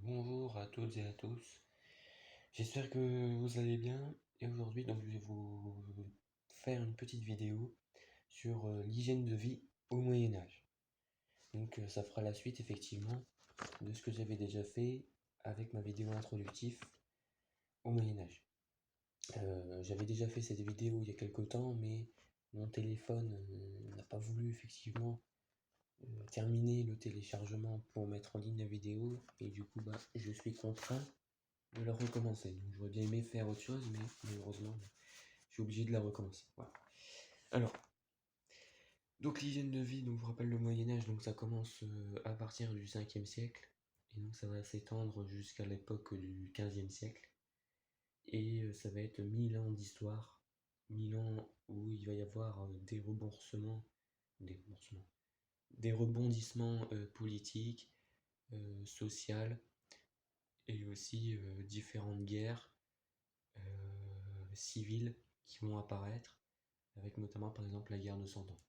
Bonjour à toutes et à tous. J'espère que vous allez bien. Et aujourd'hui, donc, je vais vous faire une petite vidéo sur l'hygiène de vie au Moyen Âge. Donc, ça fera la suite effectivement de ce que j'avais déjà fait avec ma vidéo introductive au Moyen Âge. J'avais déjà fait cette vidéo il y a quelques temps, mais mon téléphone n'a pas voulu effectivement terminer le téléchargement pour mettre en ligne la vidéo, et du coup, je suis contraint de la recommencer. Donc j'aurais bien aimé faire autre chose, mais malheureusement, je suis obligé de la recommencer. Voilà. Alors, donc l'hygiène de vie, donc je vous rappelle le Moyen-Âge, donc ça commence à partir du 5e siècle, et donc ça va s'étendre jusqu'à l'époque du 15e siècle, et ça va être 1000 ans d'histoire, 1000 ans où il va y avoir des rebondissements politiques, sociaux, et aussi différentes guerres civiles qui vont apparaître, avec notamment par exemple la guerre de 100 ans.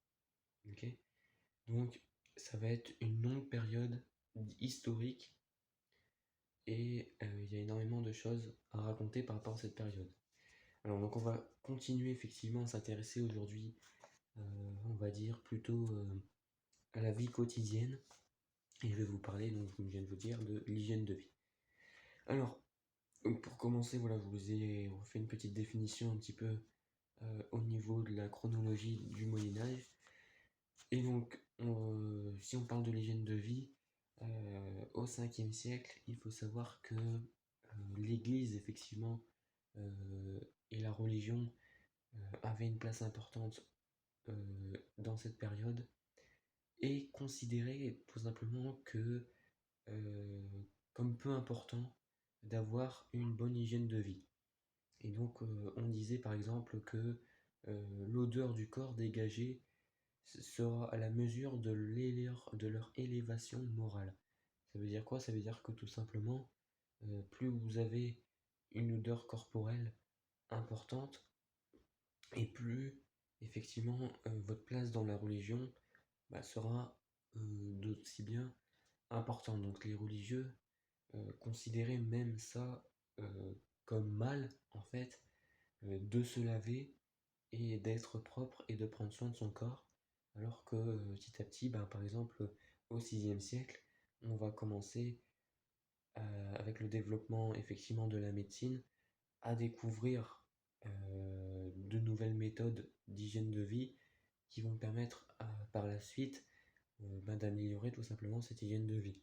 Ok. Donc ça va être une longue période historique, et il y a énormément de choses à raconter par rapport à cette période. Alors donc on va continuer effectivement à s'intéresser aujourd'hui, on va dire plutôt à la vie quotidienne, et je vais vous parler, donc comme je viens de vous dire, de l'hygiène de vie. Alors pour commencer, voilà, je vous ai fait une petite définition un petit peu au niveau de la chronologie du Moyen Âge. Et donc, si on parle de l'hygiène de vie, au 5e siècle, il faut savoir que l'Église, effectivement, et la religion avaient une place importante dans cette période, et considéraient tout simplement que comme peu important d'avoir une bonne hygiène de vie. Et donc, on disait par exemple que l'odeur du corps dégagé sera à la mesure de leur élévation morale. Ça veut dire quoi? Ça veut dire que tout simplement, plus vous avez une odeur corporelle importante, et plus effectivement votre place dans la religion sera d'aussi bien importante. Donc les religieux considéraient même ça comme mal, en fait, de se laver et d'être propre et de prendre soin de son corps, alors que petit à petit, par exemple, au 6e siècle, on va commencer, avec le développement effectivement de la médecine, à découvrir de nouvelles méthodes d'hygiène de vie qui vont permettre par la suite d'améliorer tout simplement cette hygiène de vie.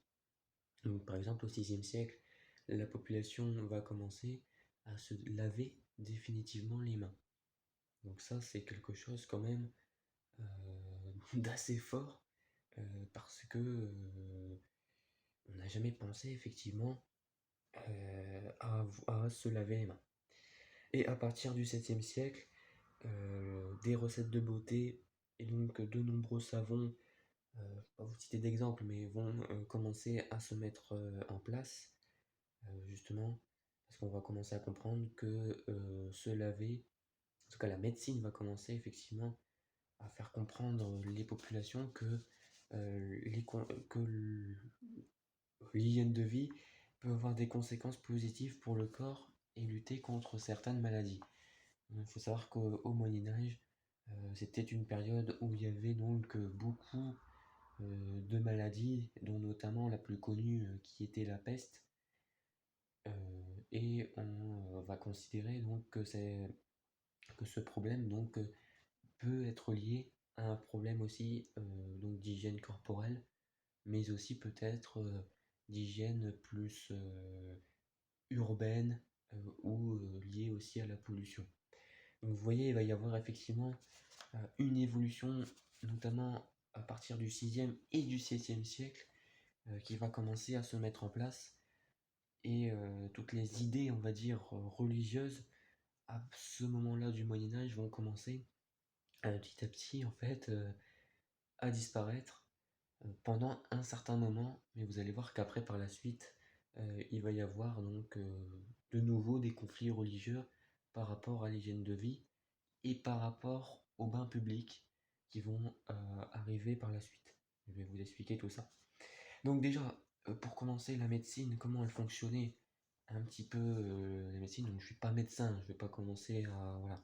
Donc, par exemple, au 6e siècle, la population va commencer à se laver définitivement les mains. Donc ça, c'est quelque chose quand même d'assez fort, parce que on n'a jamais pensé effectivement à se laver les mains. Et à partir du 7e siècle, des recettes de beauté et donc de nombreux savons, pas vous citer d'exemple, mais vont commencer à se mettre en place, justement, parce qu'on va commencer à comprendre que se laver, en tout cas la médecine va commencer effectivement à faire comprendre les populations que l'hygiène de vie peut avoir des conséquences positives pour le corps et lutter contre certaines maladies. Il faut savoir qu'au Moyen Âge, c'était une période où il y avait donc beaucoup de maladies, dont notamment la plus connue qui était la peste. Et on va considérer donc que ce problème donc peut être lié à un problème aussi donc d'hygiène corporelle, mais aussi peut-être d'hygiène plus urbaine, ou liée aussi à la pollution. Donc vous voyez, il va y avoir effectivement une évolution, notamment à partir du 6e et du 7e siècle, qui va commencer à se mettre en place, et toutes les idées, on va dire, religieuses à ce moment-là du Moyen Âge vont commencer petit à petit en fait à disparaître pendant un certain moment, mais vous allez voir qu'après par la suite il va y avoir donc de nouveau des conflits religieux par rapport à l'hygiène de vie et par rapport aux bains publics qui vont arriver par la suite. Je vais vous expliquer tout ça. Donc déjà, pour commencer, la médecine, comment elle fonctionnait un petit peu, la médecine, donc je suis pas médecin, je vais pas commencer à voilà,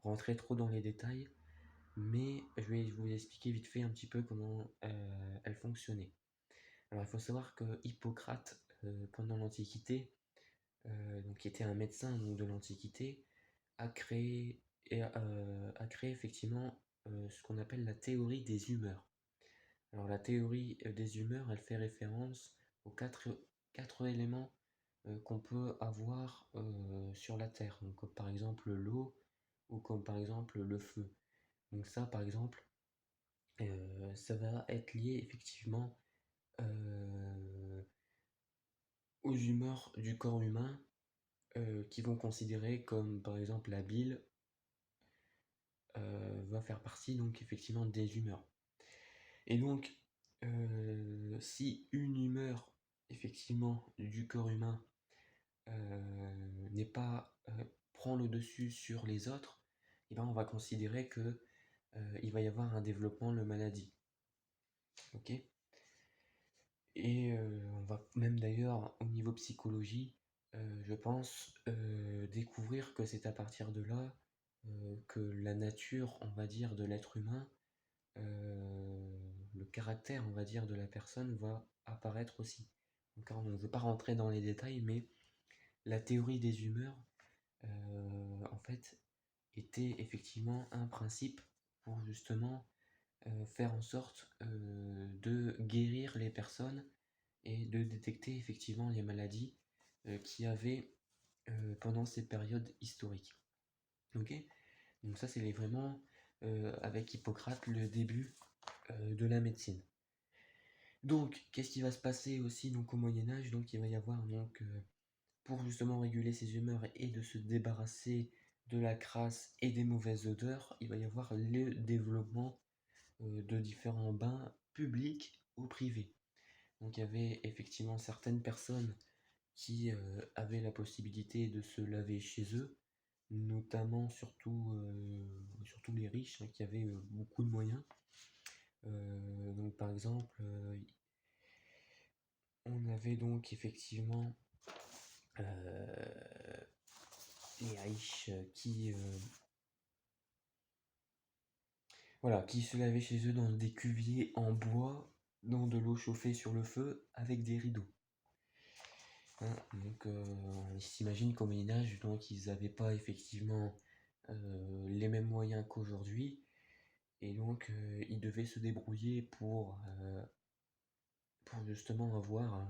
rentrer trop dans les détails, mais je vais vous expliquer vite fait un petit peu comment elle fonctionnait. Alors il faut savoir que Hippocrate, pendant l'Antiquité, donc qui était un médecin donc, de l'Antiquité, a créé, a créé effectivement ce qu'on appelle la théorie des humeurs. Alors la théorie des humeurs, elle fait référence aux quatre éléments qu'on peut avoir sur la Terre. Donc comme par exemple l'eau ou comme par exemple le feu. Donc ça par exemple, ça va être lié effectivement aux humeurs du corps humain qui vont considérer comme par exemple la bile va faire partie donc effectivement des humeurs. Et donc si une humeur effectivement du corps humain n'est pas prend le dessus sur les autres, et ben on va considérer que il va y avoir un développement de maladie. Ok. Et on va même d'ailleurs au niveau psychologie, je pense découvrir que c'est à partir de là que la nature, on va dire, de l'être humain, le caractère, on va dire, de la personne va apparaître aussi. Donc, on ne veut pas rentrer dans les détails, mais la théorie des humeurs, en fait, était effectivement un principe pour justement faire en sorte de guérir les personnes et de détecter effectivement les maladies qu'il y avait pendant ces périodes historiques. Ok. Donc ça c'est vraiment avec Hippocrate le début de la médecine. Donc qu'est-ce qui va se passer aussi donc au Moyen Âge? Donc il va y avoir donc pour justement réguler ses humeurs et de se débarrasser de la crasse et des mauvaises odeurs, il va y avoir le développement de différents bains publics ou privés. Donc il y avait effectivement certaines personnes qui avaient la possibilité de se laver chez eux, notamment surtout les riches hein, qui avaient beaucoup de moyens. Donc par exemple, on avait donc effectivement les riches voilà, qui se lavaient chez eux dans des cuviers en bois, dans de l'eau chauffée sur le feu, avec des rideaux. Hein, donc on s'imagine qu'au Moyen-Âge, donc ils n'avaient pas effectivement les mêmes moyens qu'aujourd'hui, et donc ils devaient se débrouiller pour justement avoir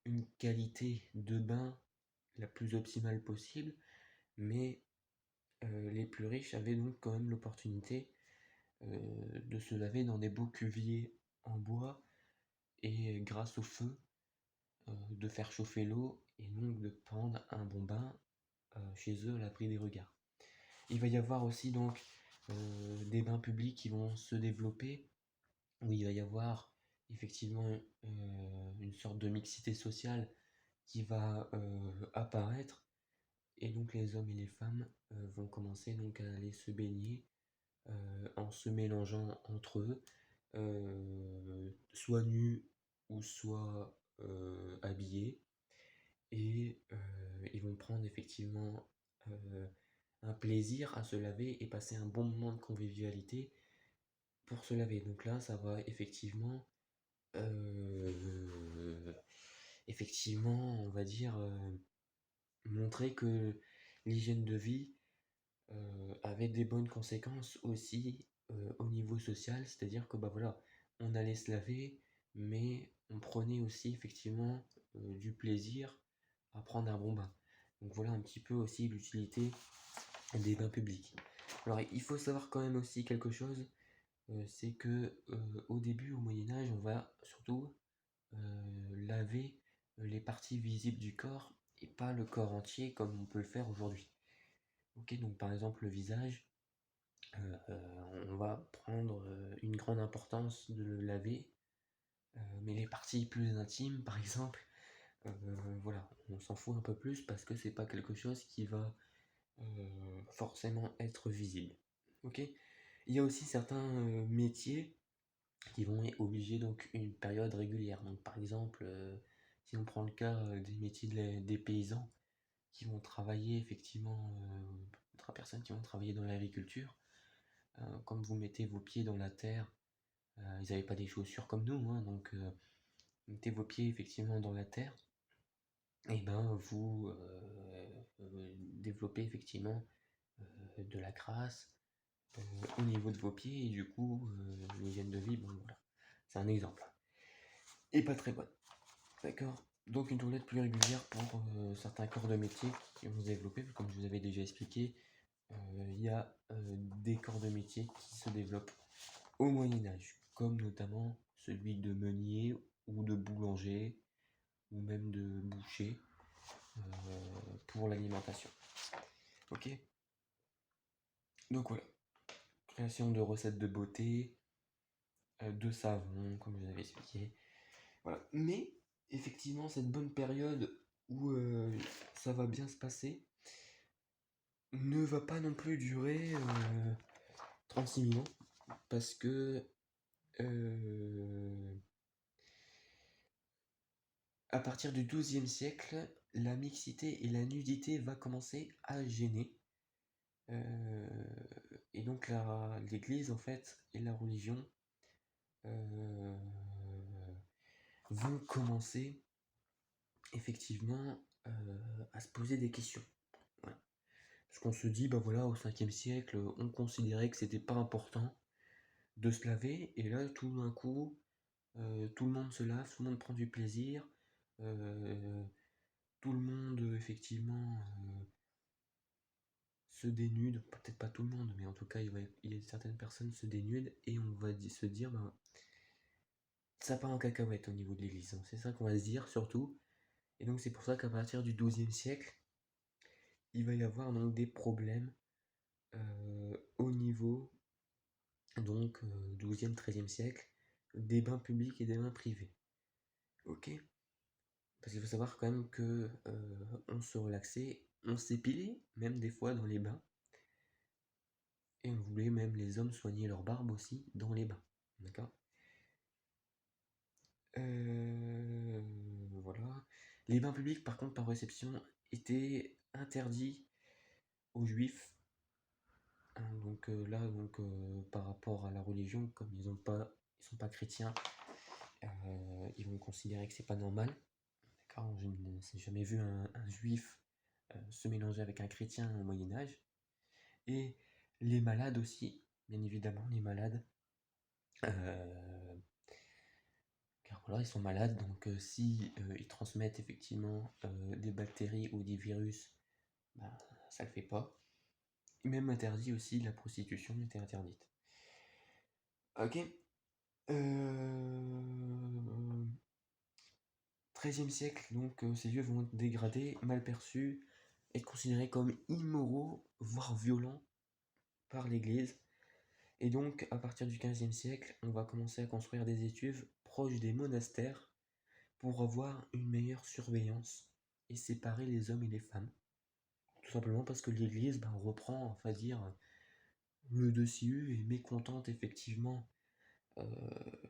une qualité de bain la plus optimale possible, mais les plus riches avaient donc quand même l'opportunité de se laver dans des beaux cuviers en bois et grâce au feu de faire chauffer l'eau et donc de prendre un bon bain chez eux à l'abri des regards. Il va y avoir aussi donc des bains publics qui vont se développer où il va y avoir effectivement une sorte de mixité sociale qui va apparaître et donc les hommes et les femmes vont commencer donc à aller se baigner en se mélangeant entre eux, soit nus ou soit habillés, et ils vont prendre effectivement un plaisir à se laver et passer un bon moment de convivialité pour se laver. Donc là, ça va effectivement, effectivement, on va dire, montrer que l'hygiène de vie avait des bonnes conséquences aussi au niveau social, c'est-à-dire que bah voilà, on allait se laver, mais on prenait aussi effectivement du plaisir à prendre un bon bain. Donc voilà un petit peu aussi l'utilité des bains publics. Alors il faut savoir quand même aussi quelque chose, c'est que au début, au Moyen Âge, on va surtout laver les parties visibles du corps et pas le corps entier comme on peut le faire aujourd'hui. Ok, donc par exemple le visage, on va prendre une grande importance de le laver, mais les parties plus intimes, par exemple, voilà, on s'en fout un peu plus parce que c'est pas quelque chose qui va forcément être visible. Ok. Il y a aussi certains métiers qui vont obliger donc une période régulière. Donc par exemple, si on prend le cas des métiers des paysans qui vont travailler effectivement, d'autres personnes qui vont travailler dans l'agriculture, comme vous mettez vos pieds dans la terre, ils n'avaient pas des chaussures comme nous, hein, donc mettez vos pieds effectivement dans la terre, et ben vous développez effectivement de la crasse au niveau de vos pieds, et du coup l'hygiène de vie, bon voilà, c'est un exemple. Et pas très bonne. D'accord. Donc une toilette plus régulière pour certains corps de métier qui vont se développer, comme je vous avais déjà expliqué, il y a des corps de métier qui se développent au Moyen Âge, comme notamment celui de meunier ou de boulanger ou même de boucher pour l'alimentation. Ok. Donc voilà, création de recettes de beauté, de savon, comme je vous avais expliqué. Voilà. Mais effectivement, cette bonne période où ça va bien se passer ne va pas non plus durer 36 000 ans, parce que à partir du XIIe siècle, la mixité et la nudité va commencer à gêner. Et donc l'Église en fait et la religion vont commencer effectivement à se poser des questions. Voilà. Parce qu'on se dit, bah voilà, au 5e siècle, on considérait que c'était pas important de se laver, et là tout d'un coup, tout le monde se lave, tout le monde prend du plaisir, tout le monde effectivement se dénude, peut-être pas tout le monde, mais en tout cas il y a certaines personnes se dénudent, et on va se dire, ben, ça part en cacahuète au niveau de l'église, hein. C'est ça qu'on va se dire surtout. Et donc c'est pour ça qu'à partir du XIIe siècle, il va y avoir donc des problèmes au niveau donc 12e, 13e siècle, des bains publics et des bains privés. Ok. Parce qu'il faut savoir quand même que on se relaxait, on s'épilait même des fois dans les bains, et on voulait même les hommes soigner leur barbe aussi dans les bains. D'accord. Voilà. Les bains publics, par contre, par réception, étaient interdits aux juifs. Hein, donc là, donc, par rapport à la religion, comme ils sont pas chrétiens, ils vont considérer que c'est pas normal. D'accord. Je n'ai jamais vu un juif se mélanger avec un chrétien au Moyen Âge. Et les malades aussi, bien évidemment, les malades. Car voilà, ils sont malades, donc si ils transmettent effectivement des bactéries ou des virus, bah, ça le fait pas. Même interdit aussi, la prostitution était interdite. Ok. 13e siècle, donc ces lieux vont être dégradés, mal perçus, et considérés comme immoraux, voire violents par l'Église. Et donc, à partir du 15e siècle, on va commencer à construire des étuves proches des monastères pour avoir une meilleure surveillance et séparer les hommes et les femmes. Tout simplement parce que l'Église reprend, on va dire, le dessus, et mécontente effectivement euh,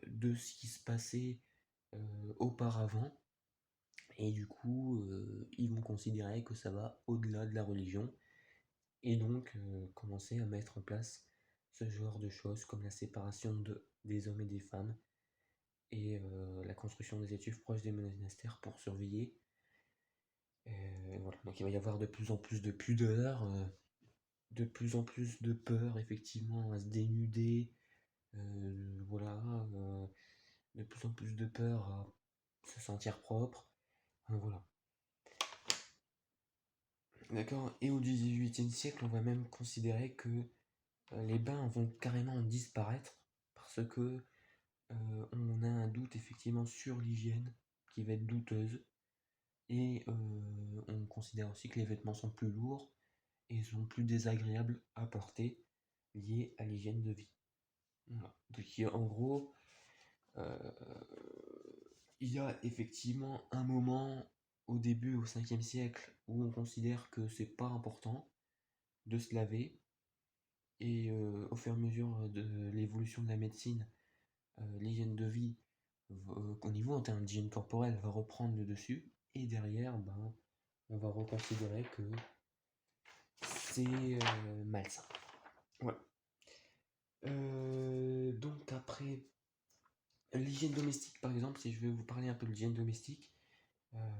de ce qui se passait auparavant. Et du coup, ils vont considérer que ça va au-delà de la religion, et donc commencer à mettre en place ce genre de choses comme la séparation des hommes et des femmes, et la construction des études proches des monastères pour surveiller. Voilà. Donc il va y avoir de plus en plus de pudeur, de plus en plus de peur effectivement à se dénuder, voilà, de plus en plus de peur à se sentir propre. Voilà. D'accord. Et au XVIIIe siècle, on va même considérer que les bains vont carrément disparaître, parce que on a un doute effectivement sur l'hygiène qui va être douteuse, et on considère aussi que les vêtements sont plus lourds et sont plus désagréables à porter, liés à l'hygiène de vie. Voilà. Donc en gros, euh, il y a effectivement un moment au début, au 5e siècle, où on considère que c'est pas important de se laver, et au fur et à mesure de l'évolution de la médecine, l'hygiène de vie, au niveau en termes d'hygiène corporelle, va reprendre le dessus, et derrière, ben, on va reconsidérer que c'est malsain. Voilà. Donc après, l'hygiène domestique, par exemple, si je vais vous parler un peu de l'hygiène domestique,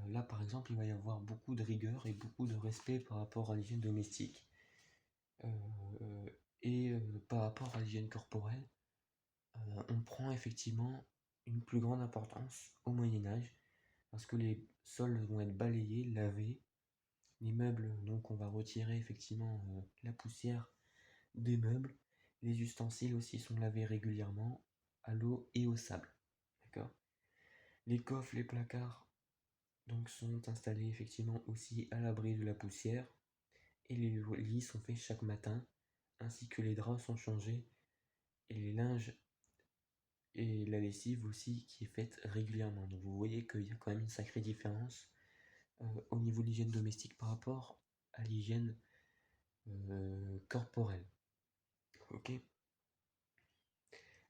là, par exemple, il va y avoir beaucoup de rigueur et beaucoup de respect par rapport à l'hygiène domestique. Et par rapport à l'hygiène corporelle, on prend effectivement une plus grande importance au Moyen Âge, parce que les sols vont être balayés, lavés, les meubles, donc on va retirer effectivement la poussière des meubles, les ustensiles aussi sont lavés régulièrement à l'eau et au sable. D'accord. Les coffres, les placards donc sont installés effectivement aussi à l'abri de la poussière, et les lits sont faits chaque matin, ainsi que les draps sont changés, et les linges et la lessive aussi qui est faite régulièrement. Donc vous voyez qu'il y a quand même une sacrée différence au niveau de l'hygiène domestique par rapport à l'hygiène corporelle. Ok.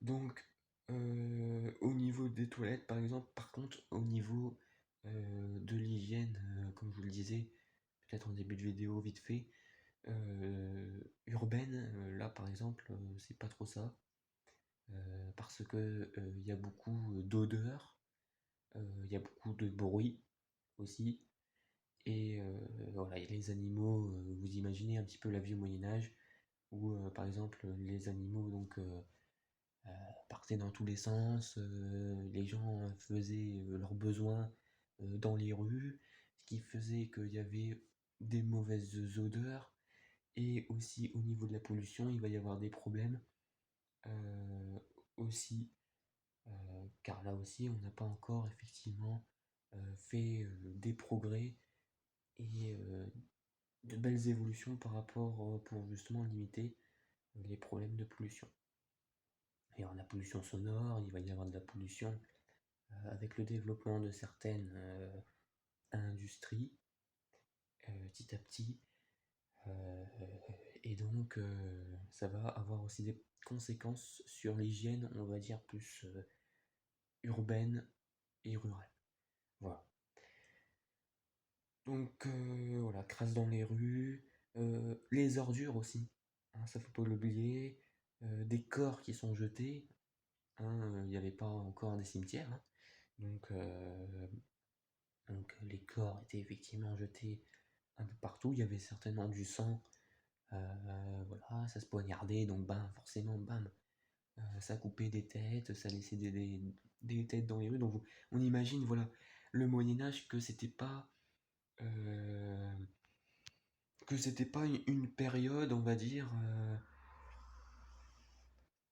Donc au niveau des toilettes par exemple, par contre au niveau de l'hygiène, comme je vous le disais, peut-être en début de vidéo vite fait, urbaine, là par exemple, c'est pas trop ça. Parce que il y a beaucoup d'odeurs, il y a beaucoup de bruit aussi, et voilà, et les animaux, vous imaginez un petit peu la vie au Moyen-Âge, où par exemple les animaux donc partaient dans tous les sens, les gens faisaient leurs besoins dans les rues, ce qui faisait qu'il y avait des mauvaises odeurs, et aussi au niveau de la pollution, il va y avoir des problèmes aussi, car là aussi, on n'a pas encore effectivement fait des progrès et de belles évolutions par rapport pour justement limiter les problèmes de pollution. Il y aura de la pollution sonore, il va y avoir de la pollution avec le développement de certaines industries petit à petit. Euh, et donc, ça va avoir aussi des conséquences sur l'hygiène, on va dire, plus urbaine et rurale. Voilà. Donc, voilà, crasse dans les rues, les ordures aussi, hein, ça faut pas l'oublier, des corps qui sont jetés, hein, il n'y avait pas encore des cimetières, hein, donc, les corps étaient effectivement jetés un peu partout, il y avait certainement du sang. Voilà, ça se poignardait, donc bam, forcément, bam, ça coupait des têtes, ça laissait des têtes dans les rues. Donc on imagine, voilà, le Moyen Âge euh, que c'était pas une période, on va dire,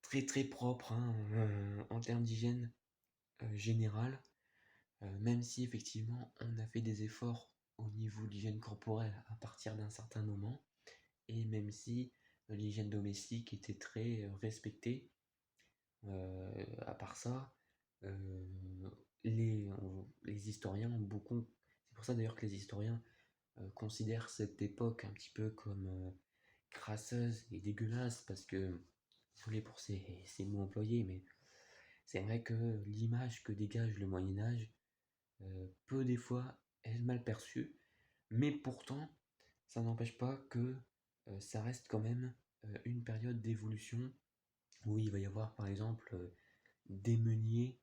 très très propre, hein, en termes d'hygiène générale, même si effectivement on a fait des efforts au niveau de l'hygiène corporelle à partir d'un certain moment, et même si l'hygiène domestique était très respectée. À part ça, les historiens ont beaucoup. C'est pour ça d'ailleurs que les historiens considèrent cette époque un petit peu comme crasseuse et dégueulasse, parce que, désolé pour ces mots employés, mais c'est vrai que l'image que dégage le Moyen Âge peut des fois être mal perçue, mais pourtant, ça n'empêche pas que ça reste quand même une période d'évolution où il va y avoir par exemple des meuniers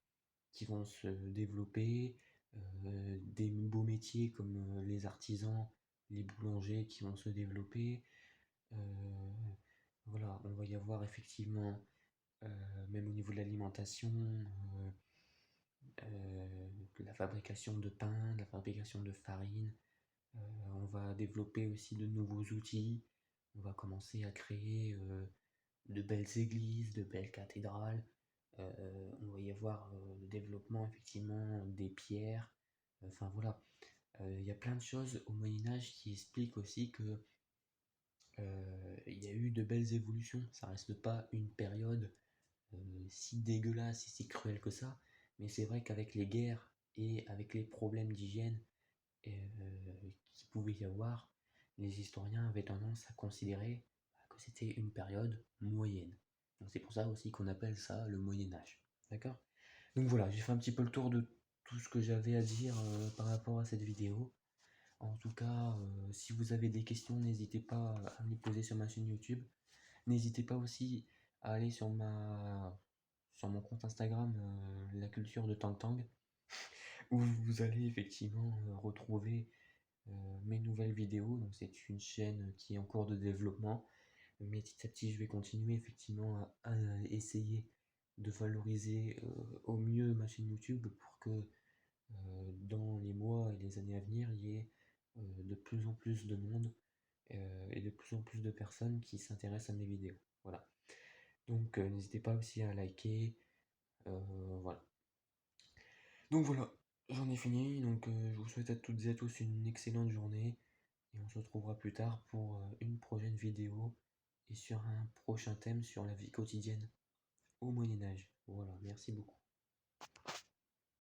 qui vont se développer, des beaux métiers comme les artisans, les boulangers qui vont se développer. Euh, voilà, on va y avoir effectivement, même au niveau de l'alimentation, la fabrication de pain, la fabrication de farine. On va développer aussi de nouveaux outils. On va commencer à créer de belles églises, de belles cathédrales. On va y avoir le développement effectivement des pierres. Enfin voilà, il y a plein de choses au Moyen Âge qui expliquent aussi que il y a eu de belles évolutions. Ça reste pas une période si dégueulasse et si cruelle que ça, mais c'est vrai qu'avec les guerres et avec les problèmes d'hygiène qu'il pouvait y avoir, les historiens avaient tendance à considérer que c'était une période moyenne. Donc c'est pour ça aussi qu'on appelle ça le Moyen Âge. D'accord? Donc voilà, j'ai fait un petit peu le tour de tout ce que j'avais à dire par rapport à cette vidéo. En tout cas, si vous avez des questions, n'hésitez pas à me les poser sur ma chaîne YouTube. N'hésitez pas aussi à aller sur mon compte Instagram, La Culture de Tang Tang, où vous allez effectivement retrouver mes nouvelles vidéos. Donc c'est une chaîne qui est en cours de développement, mais petit à petit je vais continuer effectivement à essayer de valoriser au mieux ma chaîne YouTube pour que dans les mois et les années à venir, il y ait de plus en plus de monde et de plus en plus de personnes qui s'intéressent à mes vidéos. Voilà. Donc n'hésitez pas aussi à liker. Voilà. Donc voilà, j'en ai fini. Donc je vous souhaite à toutes et à tous une excellente journée. Et on se retrouvera plus tard pour une prochaine vidéo et sur un prochain thème sur la vie quotidienne au Moyen Âge. Voilà, merci beaucoup.